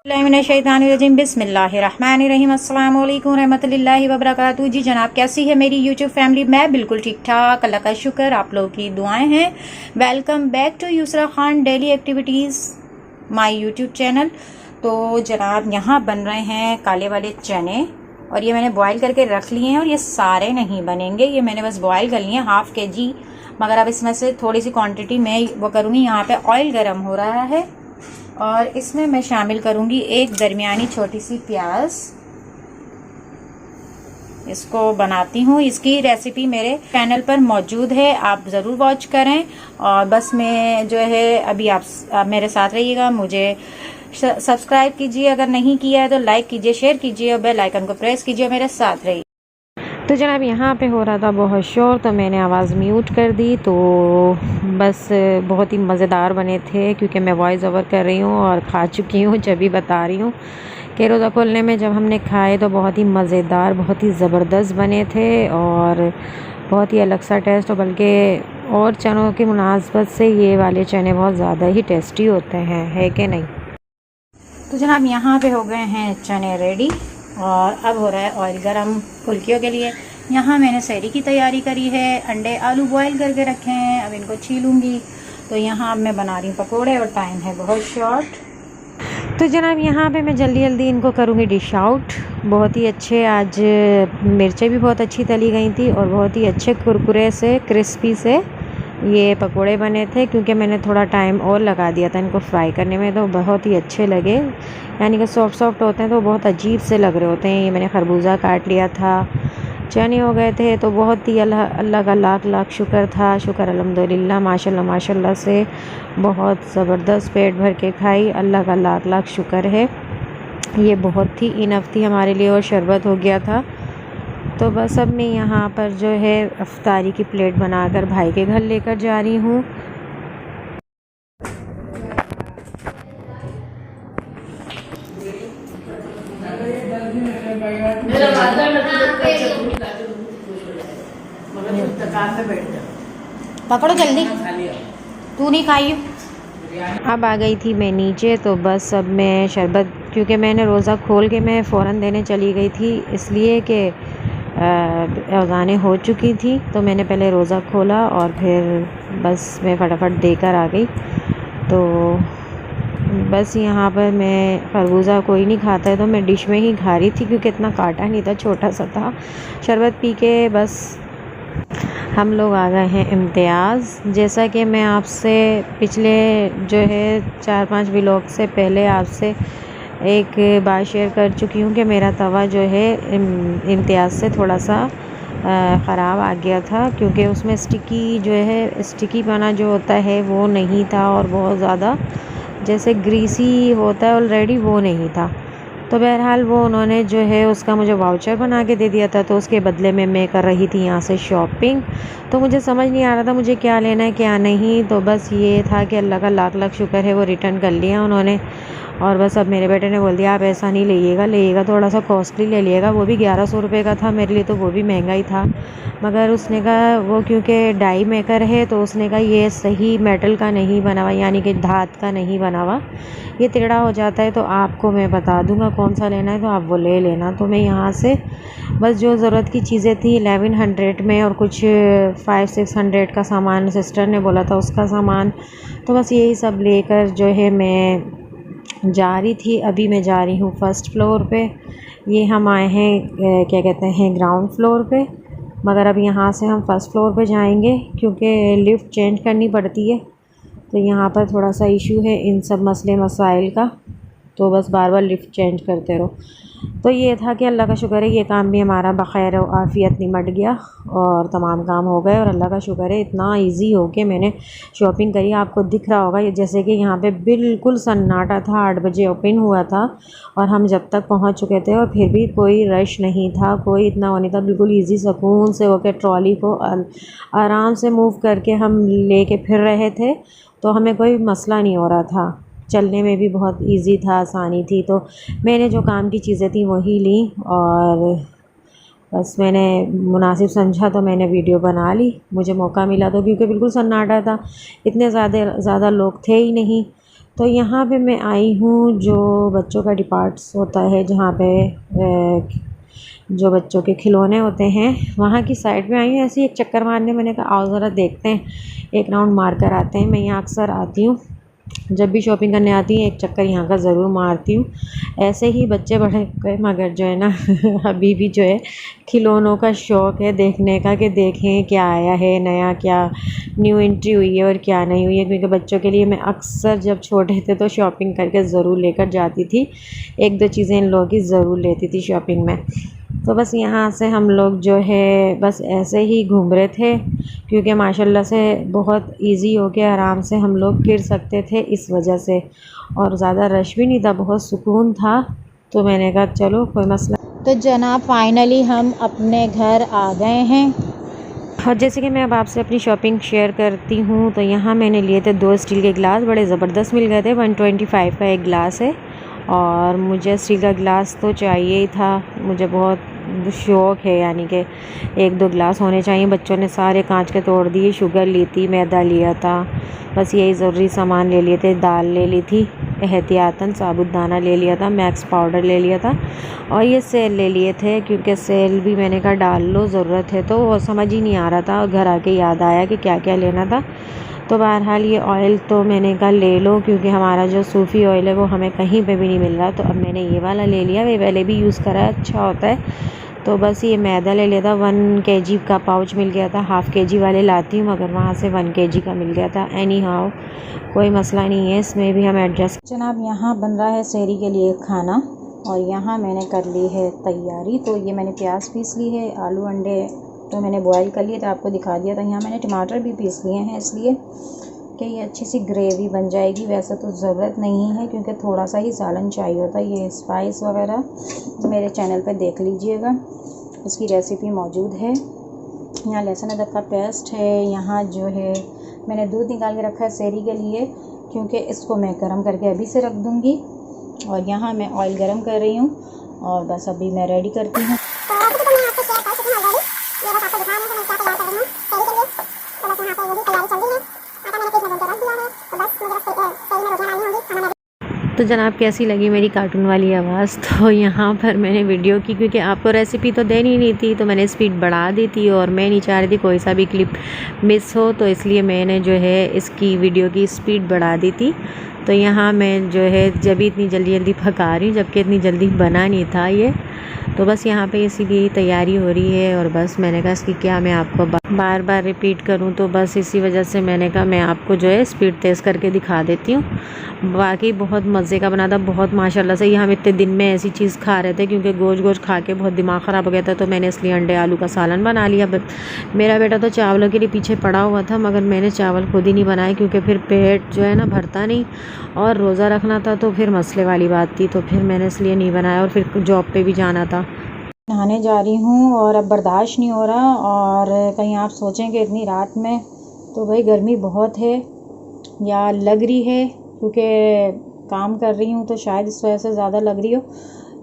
बिस्मिल्लाहिर्रहमानिर्रहीम बिस्मिल्लाहिर्रहमानिर्रहीम अस्सलाम वालेकुम रहमतुल्लाहि व बरकातहू। जी जनाब, कैसी है मेरी यूट्यूब फैमिली? मैं बिल्कुल ठीक ठाक, अल्लाह का शुक्र, आप लोगों की दुआएं हैं। Welcome back to Yusra Khan daily activities my YouTube channel. तो जनाब, यहाँ बन रहे हैं काले वाले चने और ये मैंने बॉयल करके रख लिए हैं और ये सारे नहीं बनेंगे, ये मैंने बस बॉयल कर लिए हैं ½ kg। मगर अब इसमें से थोड़ी सी क्वांटिटी मैं वो करूँगी। यहाँ पे ऑयल गर्म हो रहा है और इसमें मैं शामिल करूंगी एक दरमियानी छोटी सी प्याज। इसको बनाती हूँ, इसकी रेसिपी मेरे चैनल पर मौजूद है, आप ज़रूर वॉच करें। और बस मैं जो है अभी आप मेरे साथ रहिएगा, मुझे सब्सक्राइब कीजिए, अगर नहीं किया है तो लाइक कीजिए, शेयर कीजिए और बेल आइकन को प्रेस कीजिए, मेरे साथ रहिए। तो जनाब, यहाँ पे हो रहा था बहुत शोर, तो मैंने आवाज़ म्यूट कर दी। तो बस बहुत ही मज़ेदार बने थे, क्योंकि मैं वॉइस ओवर कर रही हूँ और खा चुकी हूँ, जब भी बता रही हूँ कि रोज़ा खोलने में जब हमने खाए तो बहुत ही मज़ेदार, बहुत ही ज़बरदस्त बने थे और बहुत ही अलग सा टेस्ट। और बल्कि और चनों की मुनासबत से ये वाले चने बहुत ज़्यादा ही टेस्टी होते हैं, है कि नहीं? तो जनाब, यहाँ पे हो गए हैं चने रेडी और अब हो रहा है ऑयल गरम फुल्कियों के लिए। यहाँ मैंने सहरी की तैयारी करी है, अंडे आलू बॉयल करके रखे हैं, अब इनको छीलूंगी। तो यहाँ अब मैं बना रही हूँ पकोड़े और टाइम है बहुत शॉर्ट। तो जनाब, यहाँ पे मैं जल्दी जल्दी इनको करूँगी डिश आउट। बहुत ही अच्छे आज मिर्चें भी बहुत अच्छी तली गई थी और बहुत ही अच्छे कुरकुरे से क्रिस्पी से ये पकोड़े बने थे, क्योंकि मैंने थोड़ा टाइम और लगा दिया था इनको फ्राई करने में, तो बहुत ही अच्छे लगे। यानी कि सॉफ्ट सॉफ्ट होते हैं तो बहुत अजीब से लग रहे होते हैं। ये मैंने खरबूजा काट लिया था, चने हो गए थे, तो बहुत ही अल्लाह का लाख लाख शुक्र था। शुक्र अल्हम्दुलिल्लाह, माशाल्लाह माशाल्लाह से बहुत ज़बरदस्त पेट भर के खाई, अल्लाह का लाख लाख शुक्र है। ये बहुत ही इनफ थी हमारे लिए और शरबत हो गया था। तो बस अब मैं यहाँ पर जो है अफ्तारी की प्लेट बनाकर भाई के घर लेकर जा रही हूँ। पकड़ो जल्दी, तू नहीं खाई। अब आ गई थी मैं नीचे, तो बस अब मैं शरबत, क्योंकि मैंने रोज़ा खोल के मैं फ़ौरन देने चली गई थी, इसलिए कि अज़ानें हो चुकी थी। तो मैंने पहले रोज़ा खोला और फिर बस मैं फटाफट देकर आ गई। तो बस यहाँ पर मैं खरबूजा कोई नहीं खाता है, तो मैं डिश में ही खा रही थी, क्योंकि इतना काटा नहीं था, छोटा सा था। शरबत पी के बस हम लोग आ गए हैं इम्तियाज़। जैसा कि मैं आपसे पिछले जो है 4-5 व्लॉग से पहले आपसे एक बात शेयर कर चुकी हूँ कि मेरा तवा जो है इम्तियाज़ से थोड़ा सा ख़राब आ गया था, क्योंकि उसमें स्टिकी जो है स्टिकी पना जो होता है वो नहीं था, और बहुत ज़्यादा जैसे ग्रीसी होता है ऑलरेडी वो नहीं था। तो बहरहाल वो उन्होंने जो है उसका मुझे वाउचर बना के दे दिया था, तो उसके बदले में मैं कर रही थी यहाँ से शॉपिंग। तो मुझे समझ नहीं आ रहा था मुझे क्या लेना है क्या नहीं। तो बस ये था कि अल्लाह का लाख लाख शुक्र है, वो रिटर्न कर लिया उन्होंने। और बस अब मेरे बेटे ने बोल दिया आप ऐसा नहीं लेइएगा थोड़ा सा कॉस्टली ले लिएगा। वो भी 1100 रुपये का था, मेरे लिए तो वो भी महंगा ही था। मगर उसने कहा वो क्योंकि डाई मेकर है, तो उसने कहा ये सही मेटल का नहीं बना हुआ, यानी कि धात का नहीं बना हुआ, ये टेढ़ा हो जाता है। तो आपको मैं बता दूंगा कौन सा लेना है, तो आप वो ले लेना। तो मैं यहाँ से बस जो ज़रूरत की चीज़ें थी 1100 में और कुछ 500-600 का सामान सिस्टर ने बोला था उसका सामान, तो बस यही सब लेकर जो है मैं जा रही थी। अभी मैं जा रही हूँ फर्स्ट फ्लोर पे। ये हम आए हैं क्या कहते हैं ग्राउंड फ्लोर पे, मगर अब यहाँ से हम फर्स्ट फ्लोर पे जाएंगे, क्योंकि लिफ्ट चेंज करनी पड़ती है। तो यहाँ पर थोड़ा सा इशू है इन सब मसले मसाइल का, तो बस बार बार लिफ्ट चेंज करते रहो। तो ये था कि अल्लाह का शुक्र है ये काम भी हमारा बख़ैर आफ़ियत निमट गया और तमाम काम हो गए, और अल्लाह का शुक्र है इतना इजी हो के मैंने शॉपिंग करी। आपको दिख रहा होगा ये जैसे कि यहाँ पे बिल्कुल सन्नाटा था, 8 बजे ओपन हुआ था और हम जब तक पहुँच चुके थे और फिर भी कोई रश नहीं था, कोई इतना वो नहीं था। बिल्कुल ईज़ी सुकून से होकर ट्रॉली को आराम से मूव करके हम ले कर फिर रहे थे, तो हमें कोई मसला नहीं हो रहा था। चलने में भी बहुत इजी था, आसानी थी। तो मैंने जो काम की चीज़ें थी वही ली और बस मैंने मुनासिब समझा तो मैंने वीडियो बना ली। मुझे मौका मिला तो, क्योंकि बिल्कुल सन्नाटा था, इतने ज़्यादा लोग थे ही नहीं। तो यहाँ पे मैं आई हूँ जो बच्चों का डिपार्ट्स होता है, जहाँ पे जो बच्चों के खिलौने होते हैं, वहाँ की साइड में आई हूँ ऐसे ही एक चक्कर मारने। मैंने कहा आओ ज़रा देखते हैं, एक राउंड मार कर आते हैं। मैं यहाँ अक्सर आती हूँ, जब भी शॉपिंग करने आती हूँ एक चक्कर यहाँ का ज़रूर मारती हूँ। ऐसे ही बच्चे बड़े गए, मगर जो है ना अभी भी जो है खिलौनों का शौक़ है देखने का, कि देखें क्या आया है नया, क्या न्यू एंट्री हुई है और क्या नहीं हुई है। क्योंकि बच्चों के लिए मैं अक्सर जब छोटे थे तो शॉपिंग करके ज़रूर लेकर जाती थी, एक दो चीज़ें इन लोगों की ज़रूर लेती थी शॉपिंग में। तो बस यहाँ से हम लोग जो है बस ऐसे ही घूम रहे थे, क्योंकि माशाल्लाह से बहुत इजी हो के आराम से हम लोग फिर सकते थे इस वजह से, और ज़्यादा रश भी नहीं था, बहुत सुकून था। तो मैंने कहा चलो कोई मसला। तो जनाब फाइनली हम अपने घर आ गए हैं। और जैसे कि मैं अब आपसे अपनी शॉपिंग शेयर करती हूँ, तो यहाँ मैंने लिए थे 2 स्टील के गिलास, बड़े ज़बरदस्त मिल गए थे। 125 का एक गिलास है, और मुझे स्टील का गिलास तो चाहिए ही था। मुझे बहुत शौक़ है, यानी कि 1-2 गिलास होने चाहिए। बच्चों ने सारे कांच के तोड़ दिए। शुगर ली थी, मैदा लिया था, बस यही ज़रूरी सामान ले लिए थे। दाल ले ली थी एहतियातन, साबुदाना ले लिया था, मैक्स पाउडर ले लिया था, और ये सेल ले लिए थे, क्योंकि सेल भी मैंने कहा डाल लो, ज़रूरत है। तो वो समझ ही नहीं आ रहा था, और घर आके याद आया कि क्या क्या लेना था। तो बहरहाल ये ऑयल तो मैंने कहा ले लो, क्योंकि हमारा जो सूफ़ी ऑयल है वो हमें कहीं पे भी नहीं मिल रहा। तो अब मैंने ये वाला ले लिया, वे पहले भी यूज़ करा है, अच्छा होता है। तो बस ये मैदा ले लिया था, 1 kg का पाउच मिल गया था। हाफ़ kg वाले लाती हूँ, मगर वहाँ से 1 kg का मिल गया था। एनी हाउ कोई मसला नहीं है, इसमें भी हम एडजस्ट। जनाब यहाँ बन रहा है सहरी के लिए खाना, और यहाँ मैंने कर ली है तैयारी। तो ये मैंने प्याज पीस ली है, आलू अंडे तो मैंने बॉयल कर लिए थे, आपको दिखा दिया था। यहाँ मैंने टमाटर भी पीस लिए हैं, इसलिए कि ये अच्छी सी ग्रेवी बन जाएगी। वैसे तो ज़रूरत नहीं है, क्योंकि थोड़ा सा ही सालन चाहिए होता है। ये स्पाइस वगैरह मेरे चैनल पे देख लीजिएगा, इसकी रेसिपी मौजूद है। यहाँ लहसुन अदरक का पेस्ट है। यहाँ जो है मैंने दूध निकाल के रखा है सहरी के लिए, क्योंकि इसको मैं गर्म करके अभी से रख दूँगी। और यहाँ मैं ऑयल गर्म कर रही हूँ, और बस अभी मैं रेडी करती हूँ। तो जनाब कैसी लगी मेरी कार्टून वाली आवाज़? तो यहाँ पर मैंने वीडियो की, क्योंकि आपको रेसिपी तो देनी नहीं थी, तो मैंने स्पीड बढ़ा दी थी, और मैं नहीं चाह रही थी कोई सा भी क्लिप मिस हो, तो इसलिए मैंने जो है इसकी वीडियो की स्पीड बढ़ा दी थी। तो यहाँ मैं जो है जब इतनी जल्दी जल्दी पका रही हूँ, जबकि इतनी जल्दी बना नहीं था ये। तो बस यहाँ पे इसीलिए तैयारी हो रही है, और बस मैंने कहा इसकी क्या मैं आपको बार बार रिपीट करूँ, तो बस इसी वजह से मैंने कहा मैं आपको जो है स्पीड तेज़ करके दिखा देती हूँ। बाकी बहुत मज़े का बना था, बहुत माशाल्लाह से। ये हम इतने दिन में ऐसी चीज़ खा रहे थे, क्योंकि गोश्त खा के बहुत दिमाग ख़राब हो गया था, तो मैंने इसलिए अंडे आलू का सालन बना लिया। मेरा बेटा तो चावलों के लिए पीछे पड़ा हुआ था, मगर मैंने चावल खुद ही नहीं बनाए, क्योंकि फिर पेट जो है ना भरता नहीं, और रोज़ा रखना था तो फिर मसले वाली बात थी। तो फिर मैंने इसलिए नहीं बनाया, और फिर जॉब पे भी जाना था। नहाने जा रही हूँ, और अब बर्दाश्त नहीं हो रहा। और कहीं आप सोचें कि इतनी रात में, तो भाई गर्मी बहुत है या लग रही है, क्योंकि काम कर रही हूँ तो शायद इस वजह से ज़्यादा लग रही हो।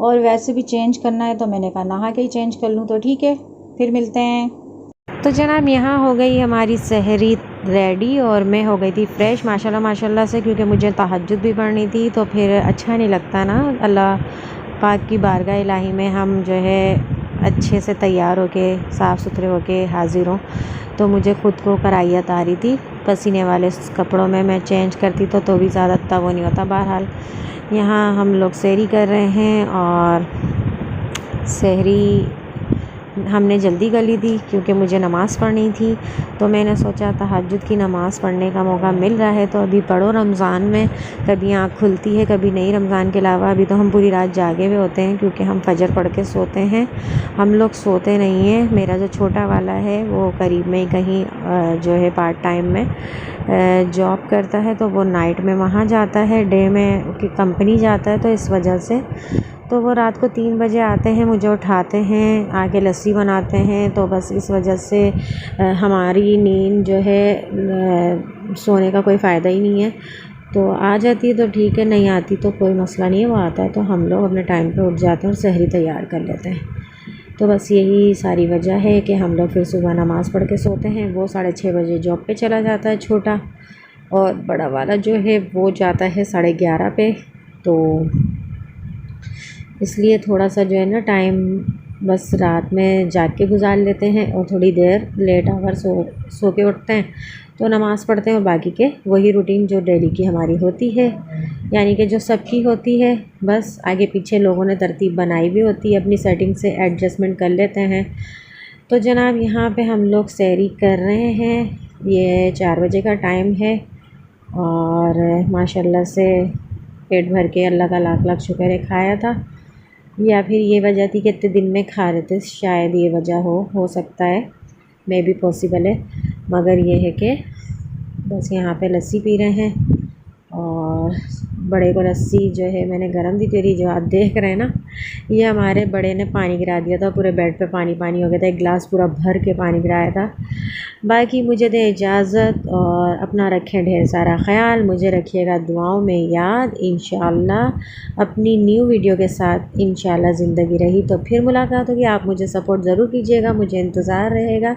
और वैसे भी चेंज करना है, तो मैंने कहा नहा के ही चेंज कर लूँ। तो ठीक है, फिर मिलते हैं। तो जनाब यहाँ हो गई हमारी सहरी रेडी, और मैं हो गई थी फ्रेश माशाल्लाह माशाल्लाह से, क्योंकि मुझे तहज्जुद भी पढ़नी थी, तो फिर अच्छा नहीं लगता ना अल्लाह पाक की बारगाह इलाही में हम जो है अच्छे से तैयार होके साफ़ सुथरे होके हाज़िर हों। तो मुझे ख़ुद को कराहियत आ रही थी, पसीने वाले कपड़ों में मैं चेंज करती तो भी ज़्यादा तब वो नहीं होता। बहरहाल यहाँ हम लोग सहरी कर रहे हैं, और सहरी हमने जल्दी कर ली थी, क्योंकि मुझे नमाज़ पढ़नी थी। तो मैंने सोचा तहज्जुद की नमाज़ पढ़ने का मौका मिल रहा है तो अभी पढ़ो। रमज़ान में कभी आँख खुलती है कभी नहीं। रमज़ान के अलावा अभी तो हम पूरी रात जागे हुए होते हैं, क्योंकि हम फजर पढ़ के सोते हैं। हम लोग सोते नहीं हैं। मेरा जो छोटा वाला है वो करीब में ही कहीं जो है पार्ट टाइम में जॉब करता है, तो वो नाइट में वहाँ जाता है, डे में की कंपनी जाता है। तो इस वजह से तो वो रात को 3 बजे आते हैं, मुझे उठाते हैं, आके लस्सी बनाते हैं। तो बस इस वजह से हमारी नींद जो है सोने का कोई फ़ायदा ही नहीं है। तो आ जाती है तो ठीक है, नहीं आती तो कोई मसला नहीं है। वो आता है तो हम लोग अपने टाइम पे उठ जाते हैं और सहरी तैयार कर लेते हैं। तो बस यही सारी वजह है कि हम लोग फिर सुबह नमाज़ पढ़ के सोते हैं। वो 6:30 बजे जॉब पे चला जाता है छोटा, और बड़ा वाला जो है वो जाता है 11:30 पे। तो इसलिए थोड़ा सा जो है ना टाइम बस रात में जाग के गुजार लेते हैं और थोड़ी देर लेट आवर सो के उठते हैं, तो नमाज़ पढ़ते हैं और बाकी के वही रूटीन जो डेली की हमारी होती है, यानी कि जो सबकी होती है। बस आगे पीछे लोगों ने तरतीब बनाई भी होती है, अपनी सेटिंग से एडजस्टमेंट कर लेते हैं। तो जनाब यहाँ पे हम लोग सैरी कर रहे हैं, ये 4 बजे का टाइम है और माशाल्लाह से पेट भर के अल्लाह का लाख लाख शुक्र है खाया था, या फिर ये वजह थी कि इतने दिन में खा रहे थे, शायद ये वजह हो सकता है, मे भी पॉसिबल है। मगर ये है कि बस यहाँ पे लस्सी पी रहे हैं और बड़े को लस्सी जो है मैंने गरम दी तेरी, जो आप देख रहे हैं ना, ये हमारे बड़े ने पानी गिरा दिया था, पूरे बेड पे पानी पानी हो गया था, एक गिलास पूरा भर के पानी गिराया था। बाकी मुझे दे इजाज़त और अपना रखें ढेर सारा ख्याल, मुझे रखिएगा दुआओं में याद। इंशाअल्लाह अपनी न्यू वीडियो के साथ इंशाअल्लाह ज़िंदगी रही तो फिर मुलाकात होगी। आप मुझे सपोर्ट ज़रूर कीजिएगा, मुझे इंतज़ार रहेगा।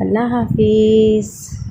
अल्लाह हाफिज़।